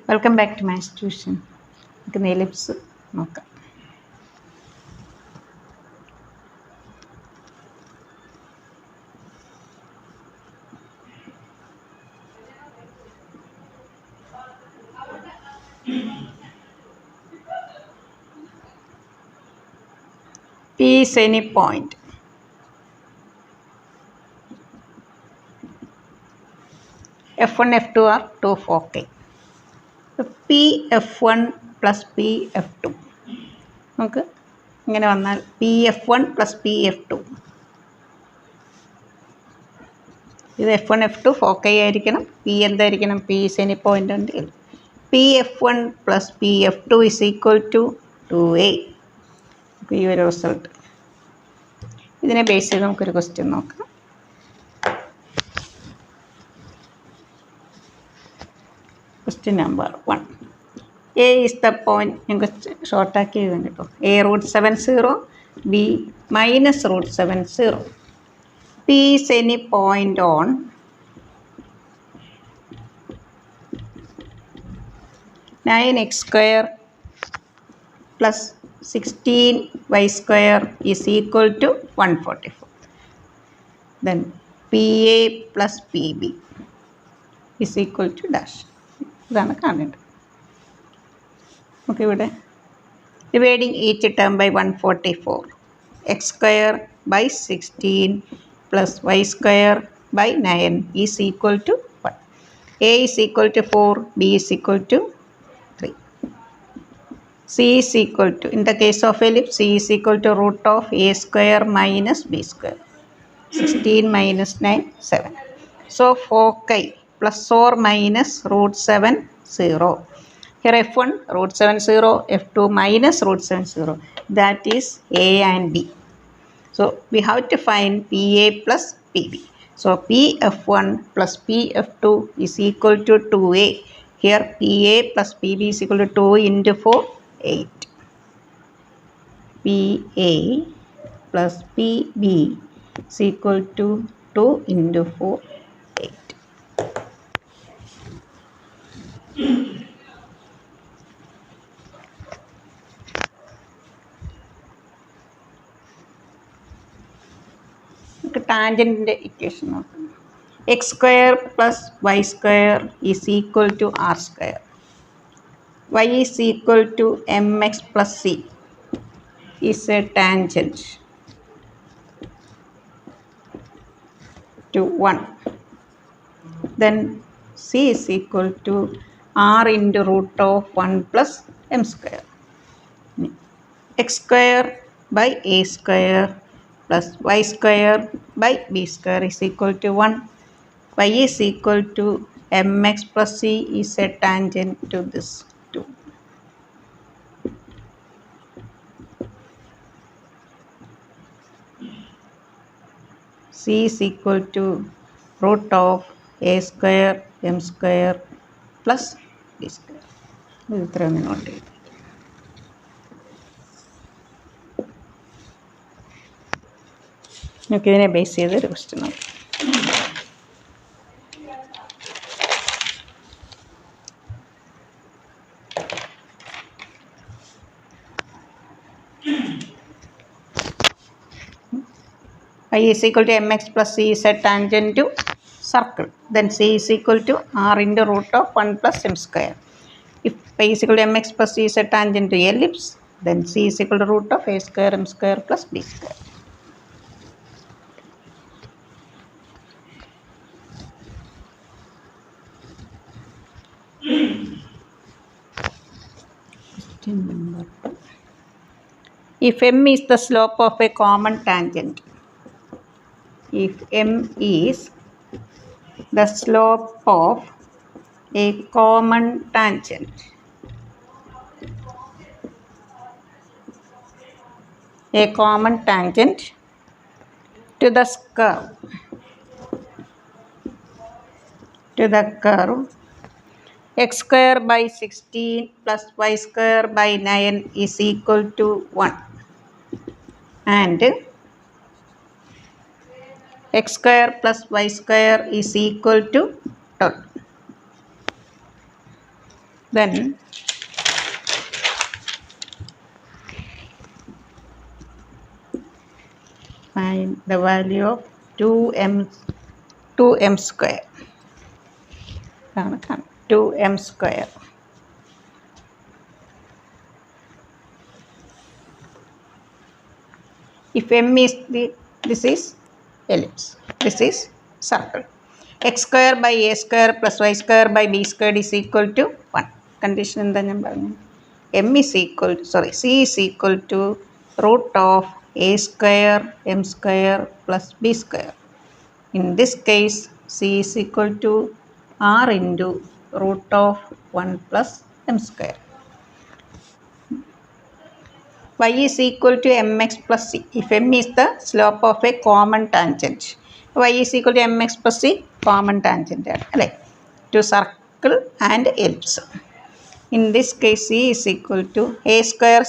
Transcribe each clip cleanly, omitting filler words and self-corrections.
Welcome back to maths tuition. നമുക്ക് ellipse നോക്കാം. P is any point. F1, F2 are two foci. P F1 plus P F2. നമുക്ക് ഇങ്ങനെ വന്നാൽ P F1 plus P F2. ഇത് F1 F2 foci ആയിരിക്കണം. P എന്തായിരിക്കണം? P is any point ഉണ്ടെങ്കിൽ P F1 plus P F2 is equal to 2A. ഈ ഒരു result ഇതിനെ ബേസ് ചെയ്ത് നമുക്കൊരു ക്വസ്റ്റ്യൻ നോക്കാം. Question number 1. A is the point. ഞങ്ങൾക്ക് ഷോർട്ടാക്കി എഴുതാൻ കേട്ടോ. A √70, B minus √70. P is any point on (9x² plus 16y² is equal to 144. Then PA plus PB is equal to dash. ഇതാണ് കാണേണ്ടത്. നമുക്ക് ഇവിടെ dividing each term by 144. x² by 16 plus y² by 9 is equal to 1. A is equal to 4, B is equal to 3. C is equal to, in the case of ellipse, C is equal to root of A² minus B². 16 minus 9, 7. So foci plus or minus √70. Here F1 √70, F2 minus √70. That is A and B. So we have to find PA plus PB. So PF1 plus PF2 is equal to 2A. Here PA plus PB is equal to 2 into 4, 8. PA plus PB is equal to 2 into 4, 8. ടാൻജൻറ്റിൻ്റെ equation നോക്കാം. x² plus y² is equal to r². Y is equal to mx plus c is a tangent to 1. Then c is equal to r into root of 1 plus m². x² by a² plus y² by b² is equal to 1. Y is equal to mx plus c is a tangent to this 2. C is equal to root of a² m² plus b². ഇത് ഇത്രയൊന്ന് not ചെയ്തു. നമുക്കിതിനെ base ചെയ്ത് ഒരു question നോക്കാം. Y is equal to mx plus c is a tangent to circle. Then c is equal to r into root of 1 plus m². If y is equal to mx plus c is a tangent to ellipse, then c is equal to root of a² m² plus b². Question number 2. If m is the slope of a common tangent, if m is the slope of a common tangent, to the curve x² by 16 plus y² by 9 is equal to 1, and x² plus y² is equal to 12. Then find the value of 2m square. 2m square. If m is this is ellipse, this is circle. X square by a square plus y square by b square is equal to 1. Condition എന്താ ഞാൻ പറഞ്ഞു? M is equal to, C is equal to root of a square m square plus b square. In this case, C is equal to r into root of 1 plus m square. Y is equal to mx plus c. If m is the slope of a common tangent, y is equal to mx plus c common tangent to circle and ellipse. In this case, c is equal to a square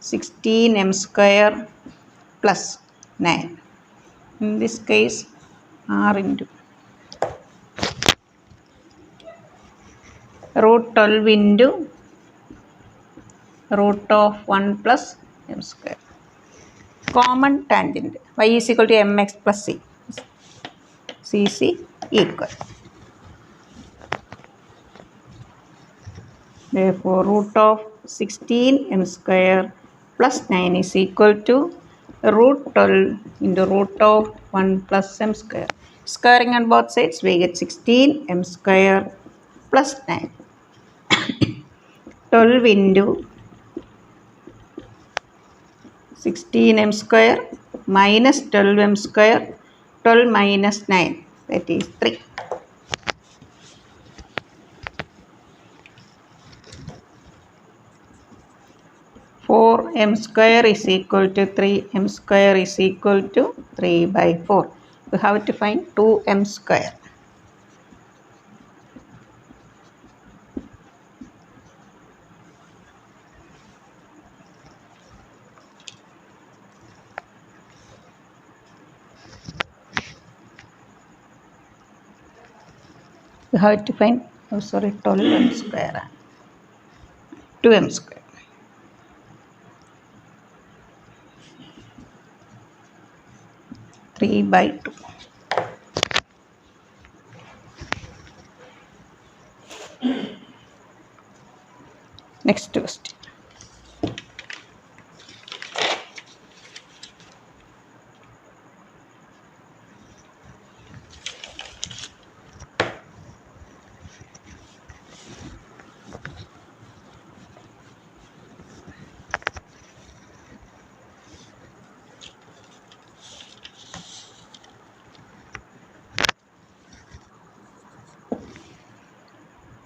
16m square plus 9. In this case, r into root 12 into root of 1 plus m square. Common tangent y is equal to mx plus c. CC equal. Therefore, root of 16m square plus 9 is equal to root 12 into root of 1 plus m square. Squaring on both sides, we get 16m square plus 9. 12 into 16m square minus 12m square, 12 minus 9, that is 3. 4m square is equal to 3m square is equal to 3 by 4. We have to find 2m square. We have to find 12m square. 2m square. Three by 2. Next question.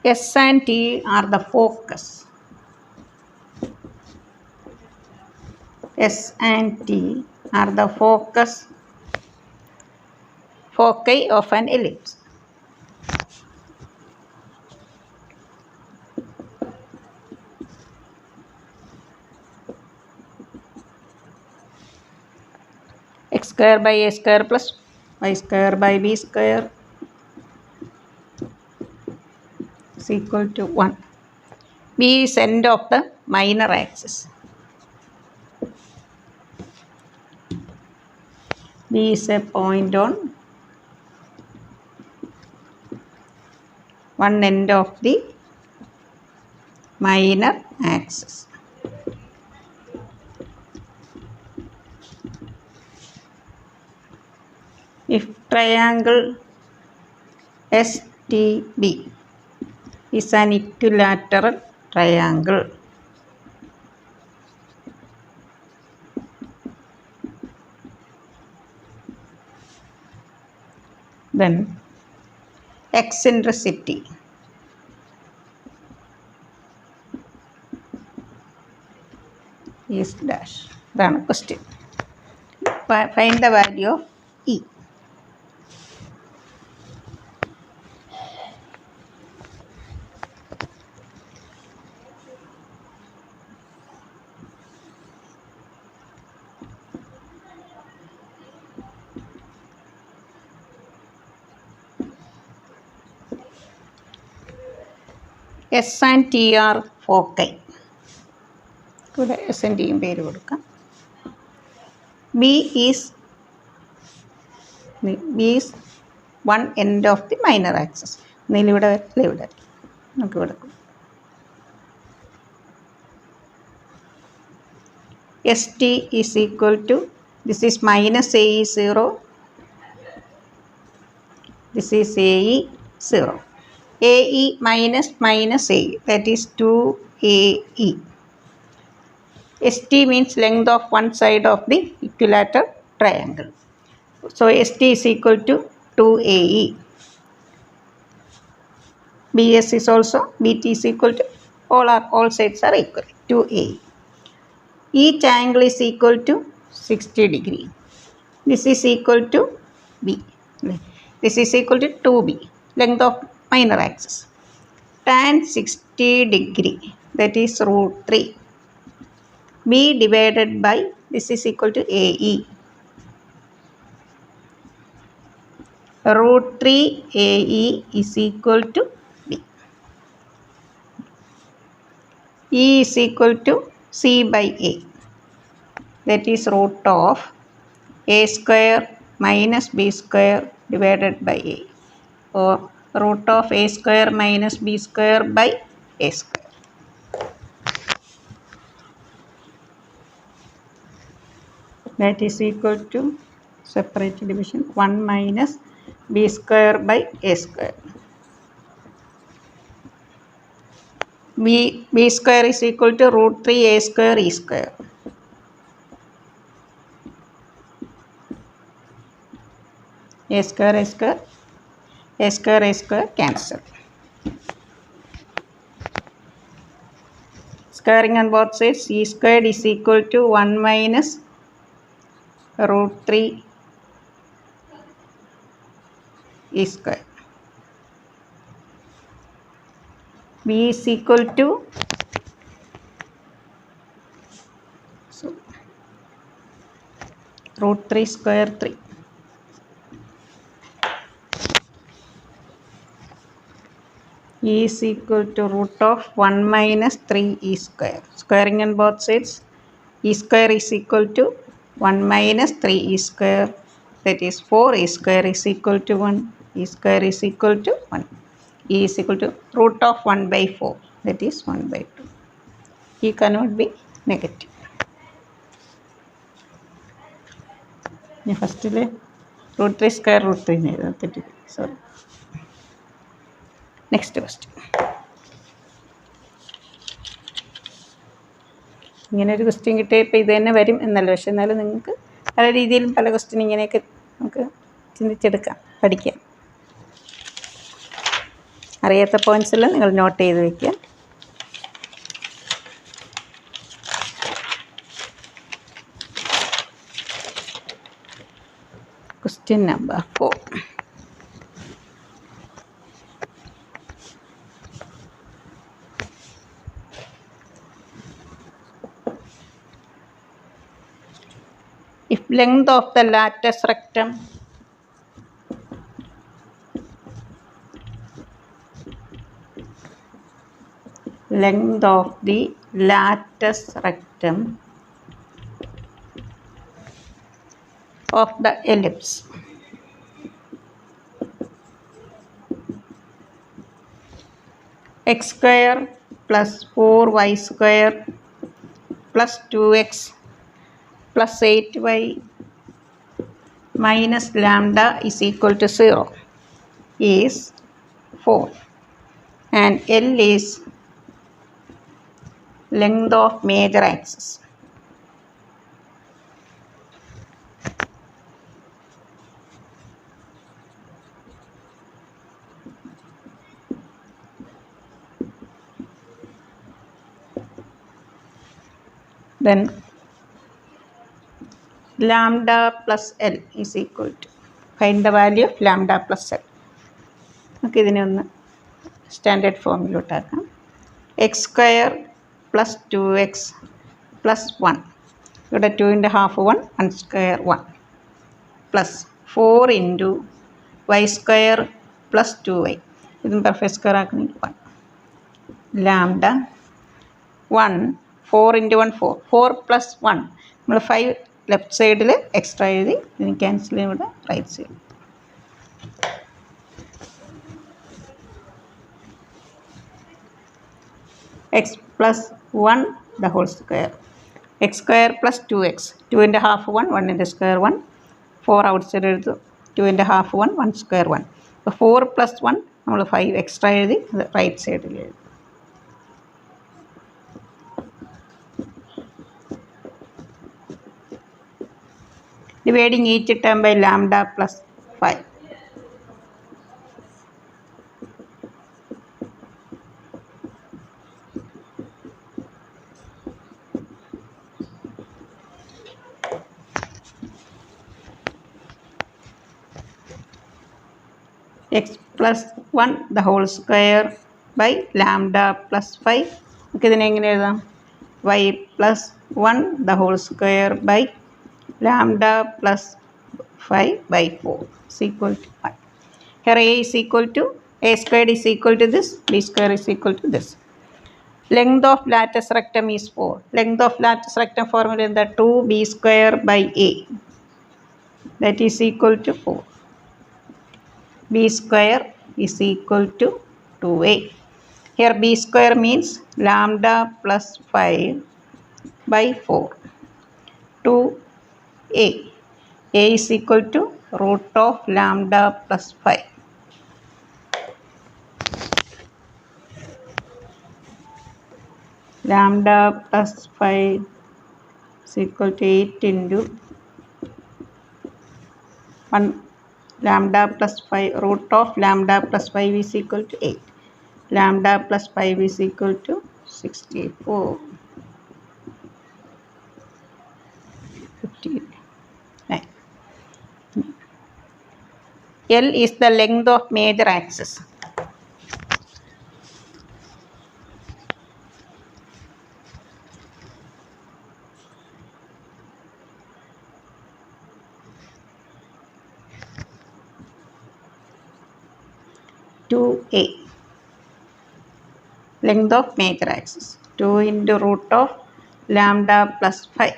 S and T are the focus. S and T are the foci of an ellipse. X square by a square plus y square by b square is equal to 1. B is end of the minor axis. B is a point on one end of the minor axis. If triangle STB is an equilateral triangle, then eccentricity is dash. That's the question. Find the value of E. S and T are foci. ഇവിടെ S and ടിയും പേര് കൊടുക്കാം. B is one end of the minor axis. ഇവിടെ ഇവിടെ നമുക്ക് കൊടുക്കും. S T is equal to, this is minus a e 0, this is a e 0. AE minus AE, that is 2AE. ST means length of one side of the equilateral triangle. So ST is equal to 2AE. BS is also, BT is equal to, all sides are equal, 2AE. Each angle is equal to 60 degree. This is equal to B. This is equal to 2B, length of minor axis. Tan 60 degree, that is root 3. B divided by, this is equal to AE. Root 3 AE is equal to B. E is equal to C by A. That is root of A square minus B square divided by A. Or root of A square minus B square by A square. That is equal to, separate division, 1 minus B square by A square. B square is equal to root 3 A square E square. A square, A square, A square, A square cancel. Squaring on both sides, E squared is equal to 1 minus root 3 E square. B is equal to, root 3 square 3. E is equal to root of 1 minus 3 E square. Squaring on both sides, E square is equal to 1 minus 3 E square, that is 4 E square is equal to 1. E square is equal to 1. E is equal to root of 1 by 4, that is 1 by 2. E cannot be negative. First root 3 square root 3. Sorry. Next question. ഇങ്ങനെ ഒരു question കിട്ടിയാൽ ഇപ്പോൾ ഇത് തന്നെ വരും എന്നല്ല, പക്ഷെ എന്നാലും നിങ്ങൾക്ക് പല രീതിയിലും പല ക്വസ്റ്റ്യൻ ഇങ്ങനെയൊക്കെ നമുക്ക് ചിന്തിച്ചെടുക്കാം, പഠിക്കാം. അറിയാത്ത പോയിൻറ്റ്സെല്ലാം നിങ്ങൾ നോട്ട് ചെയ്ത് വയ്ക്കുക. Question number 4. If length of the latus rectum of the ellipse x square plus 4y square plus 2x plus 8y minus lambda is equal to 0 is 4, and L is length of major axis. Then lambda plus L is equal to, find the value of lambda plus L. നമുക്ക് ഇതിനെ ഒന്ന് standard ഫോമിലോട്ടാക്കാം. X square plus 2x plus 1, ഇവിടെ 2ൻ്റെ half 1, 1 square 1, plus 4 into y square plus 2y, ഇതും perfect square ആക്കണമെങ്കിൽ 1, lambda 1 4 into 1 4 4 plus 1 നമ്മൾ 5 left സൈഡിൽ എക്സ്ട്രാ എഴുതി ഇതിന് ക്യാൻസൽ ഇവിടെ right side x plus 1 the whole square x square plus 2x 2 ൻ്റെ ഹാഫ് 1 1 ൻ്റെ സ്ക്വയർ 1 4 ഔട്ട് സൈഡ് എഴുതും 2 ൻ്റെ ഹാഫ് 1 1 സ്ക്വയർ 1 അപ്പോൾ 4 പ്ലസ് 1 നമ്മൾ 5 എക്സ്ട്രാ എഴുതി അത് റൈറ്റ് സൈഡിൽ എഴുതി dividing each term by lambda plus 5 x plus 1 the whole square by lambda plus 5 നമുക്ക് ഇതിനെ എങ്ങനെ എഴുതാം y plus 1 the whole square by lambda plus 5 by 4 is equal to 1. Here a is equal to a squared is equal to this, b square is equal to this. Length of latus rectum is 4. Length of latus rectum formula is the 2b square by a, that is equal to 4. b square is equal to 2a. Here b square means lambda plus 5 by 4. 2a. a is equal to root of lambda plus 5. Lambda plus 5 is equal to 8 into 1. Lambda plus 5 root of lambda plus 5 is equal to 8. Lambda plus 5 is equal to 64. 59. L is the length of major axis. A. Length of major axis 2 into root of lambda plus 5.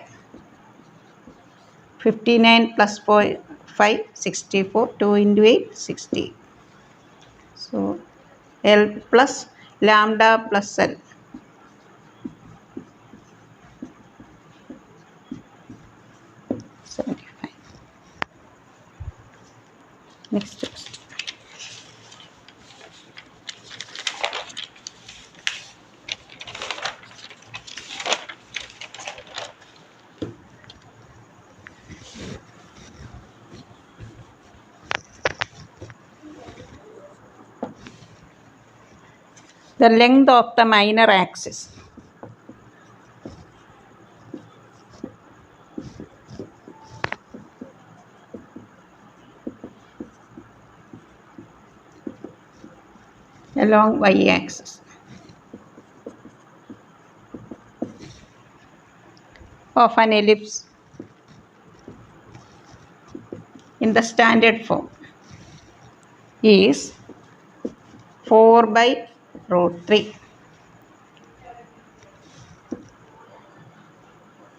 59 plus 5 64. 2 into 8 60. So L plus lambda plus L. Next question. The length of the minor axis. Along y-axis. Of an ellipse in the standard form is 4 by root 3.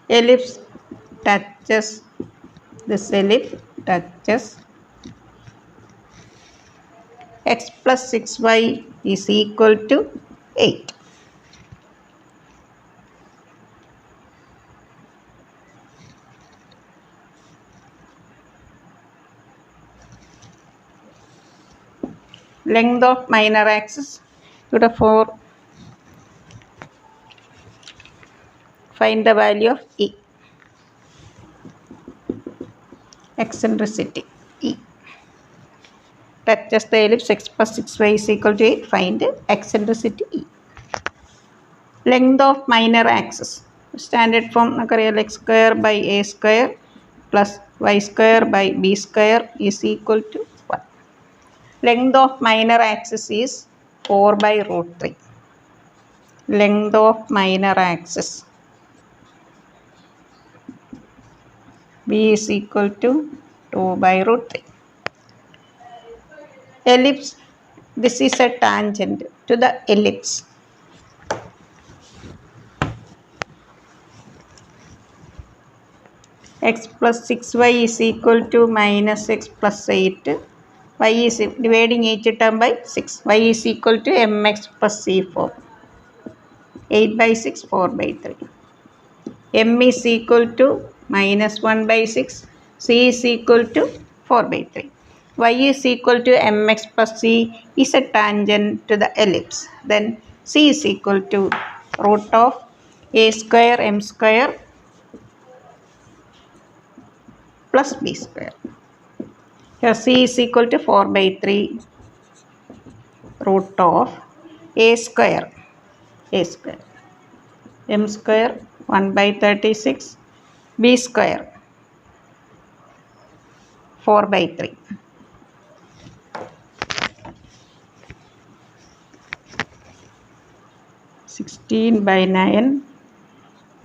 Ellipse touches, this ellipse touches x plus 6y is equal to 8. Length of minor axis, ഇവിടെ 4. Find the value of E. Eccentricity E. Touches the ellipse x plus 6y is equal to 8. Find eccentricity E. Length of minor axis. Standard form നമുക്കറിയാം x square by a square plus y square by b square is equal to 1. Length of minor axis is 4 by root 3. Length of minor axis b is equal to 2 by root 3. Ellipse, this is a tangent to the ellipse. x plus 6y is equal to minus x plus 8. Y is dividing each term by 6. Y is equal to mx plus c4. 8 by 6, 4 by 3. M is equal to minus 1 by 6. C is equal to 4 by 3. Y is equal to mx plus c is a tangent to the ellipse. Then C is equal to root of a square m square plus b square. Here C is equal to 4 by 3 root of a square m square 1 by 36 b square 4 by 3. 16 by 9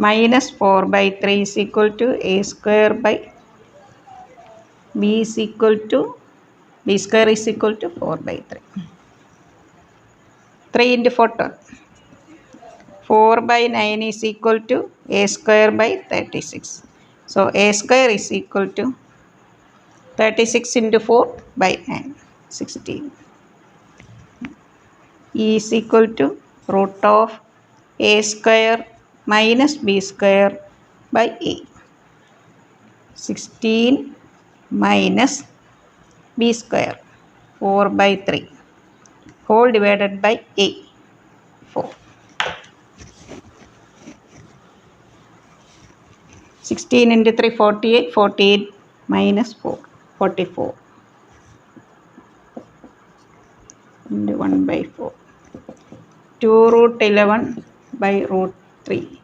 minus 4 by 3 is equal to a square by b is equal to b square is equal to 4 by 3. 3 into 4 12. 4 by 9 is equal to a square by 36. So a square is equal to 36 into 4 by 9, 16. E is equal to root of a square minus b square by a. 16 minus b square 4 by 3 whole divided by a 4. 16 into 3 48, 48 minus 4 44 into 1 by 4. 2 root 11 by root 3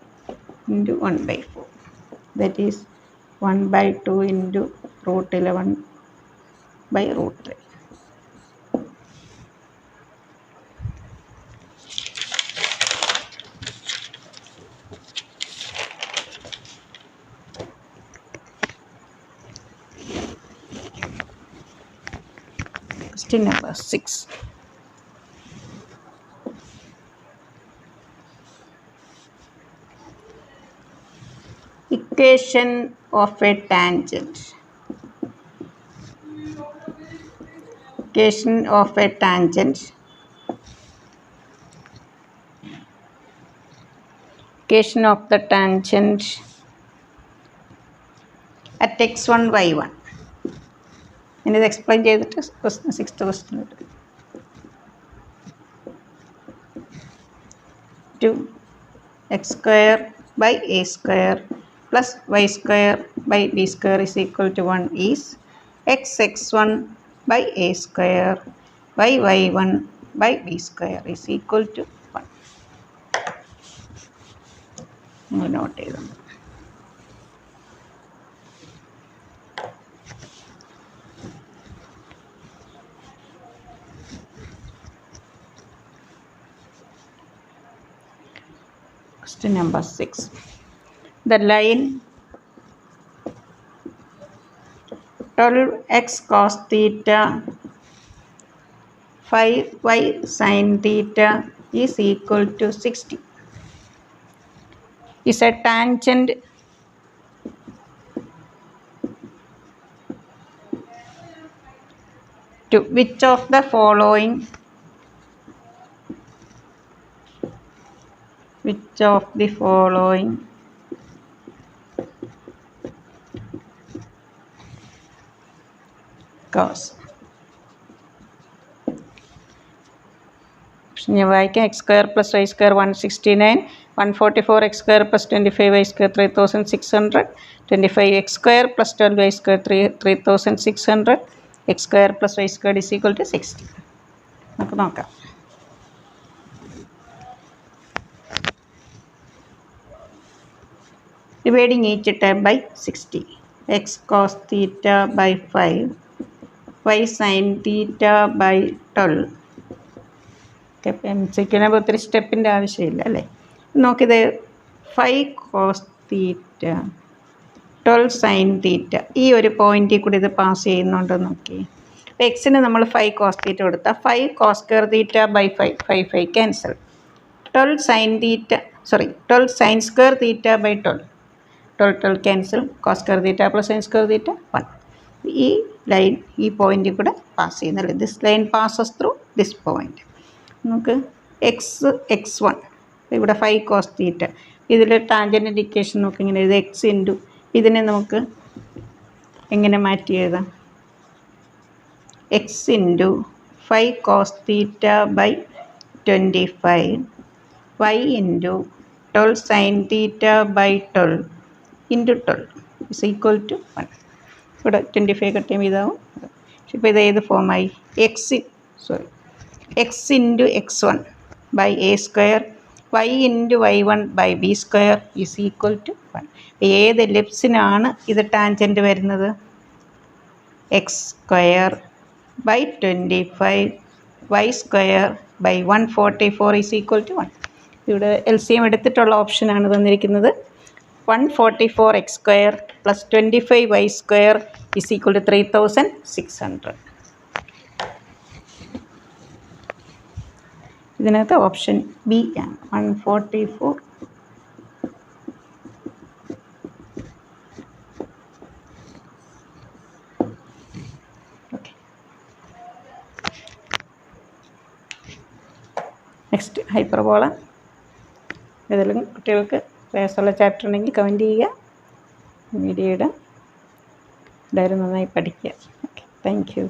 into 1 by 4. That is 1 by 2 into root 11 by root 3. Question number 6. Equation of a tangent. Equation of a tangent. Equation of the tangent at x1 y1. And ഇത് explain ചെയ്തിട്ട് sixth question. 2 x square by a square plus y square by b square is equal to 1 is x1 by a square by y1 by b square is equal to 1. Note ചെയ്തു. Question number 6. The line 12x cos theta 5y sin theta is equal to 60 is a tangent to which of the following cos. ഞാൻ വായിക്കാം. X square plus y square 169, 144 x square plus 25 y square 3600, 25 x square plus 12 y square 3600, x square plus y square is equal to 60. നമുക്ക് നോക്കാം. Dividing each term by 60. X cos theta by 5, y sin theta by 12. MCQന് ഒത്തിരി സ്റ്റെപ്പിൻ്റെ ആവശ്യമില്ല അല്ലേ. നോക്കിയത് 5 cos theta 12 sin theta ഈ ഒരു പോയിന്റിൽ കൂടി ഇത് പാസ് ചെയ്യുന്നുണ്ടോ നോക്കി. അപ്പോൾ എക്സിന് നമ്മൾ 5 cos theta കൊടുത്താൽ 5 cos square theta by 5 cancel. 12 sin square theta by 12 12 cancel. Cos square theta plus sine square theta 1. ഈ ലൈൻ ഈ പോയിന്റിൽ കൂടെ പാസ് ചെയ്യുന്നില്ല. This line passes through this point. നമുക്ക് x1 ഇവിടെ 5 കോസ് തീറ്റ. ഇതിൽ ടാൻജൻ്റ് ഇക്വേഷൻ നമുക്ക് ഇങ്ങനെ എഴുതാം. x ഇൻറ്റു ഇതിനെ നമുക്ക് എങ്ങനെ മാറ്റി എഴുതാം? x into 5 cos theta by 25 y into 12 sine theta by 12 into 12 is equal to 1. ഇവിടെ 25 കട്ട് ചെയ്യുമ്പോൾ ഇതാവും. ഇപ്പോൾ ഇത് ഏത് ഫോമായി? x into x1 by a square y into y1 by b square is equal to 1. ഏത് എലിപ്സിനാണ് ഇത് ടാൻജൻറ്റ് വരുന്നത്? x square by 25 y square by 144 is equal to 1. ഇവിടെ LCM എടുത്തിട്ടുള്ള ഓപ്ഷനാണ് തന്നിരിക്കുന്നത്. 144 x square plus 25 y square is equal to 3600. ഇതിനകത്ത് option B ആണ് 144. Okay, next hyperbola. ഏതെങ്കിലും കുട്ടികൾക്ക് പ്രയാസമുള്ള ചാപ്റ്റർ ഉണ്ടെങ്കിൽ കമൻറ്റ് ചെയ്യുക, വീഡിയോ ഇടാം. എല്ലാവരും നന്നായി പഠിക്കുക. Okay, thank you.